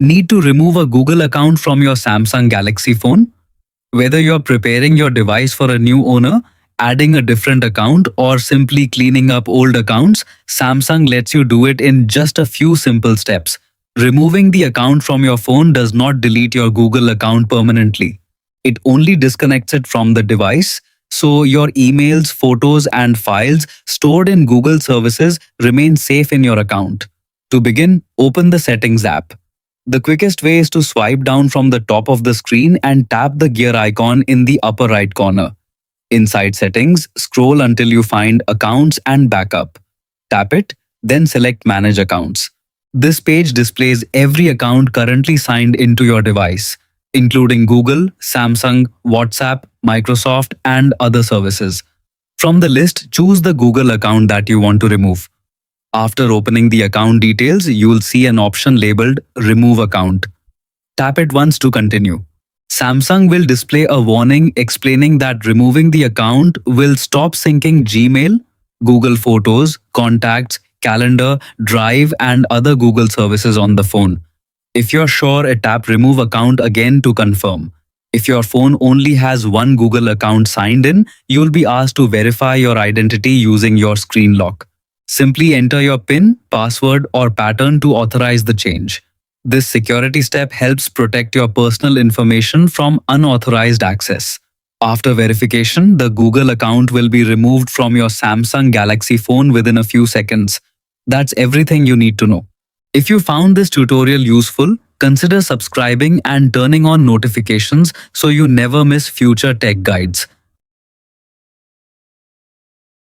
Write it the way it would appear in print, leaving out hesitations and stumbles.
Need to remove a Google account from your Samsung Galaxy phone? Whether you're preparing your device for a new owner, adding a different account, or simply cleaning up old accounts, Samsung lets you do it in just a few simple steps. Removing the account from your phone does not delete your Google account permanently. It only disconnects it from the device, so your emails, photos, and files stored in Google services remain safe in your account. To begin, open the Settings app. The quickest way is to swipe down from the top of the screen and tap the gear icon in the upper right corner. Inside Settings, scroll until you find Accounts and Backup. Tap it, then select Manage Accounts. This page displays every account currently signed into your device, including Google, Samsung, WhatsApp, Microsoft, and other services. From the list, choose the Google account that you want to remove. After opening the account details, you will see an option labeled Remove Account. Tap it once to continue. Samsung will display a warning explaining that removing the account will stop syncing Gmail, Google Photos, Contacts, Calendar, Drive, and other Google services on the phone. If you're sure, tap Remove Account again to confirm. If your phone only has one Google account signed in, you'll be asked to verify your identity using your screen lock. Simply enter your PIN, password, or pattern to authorize the change. This security step helps protect your personal information from unauthorized access. After verification, the Google account will be removed from your Samsung Galaxy phone within a few seconds. That's everything you need to know. If you found this tutorial useful, consider subscribing and turning on notifications so you never miss future tech guides.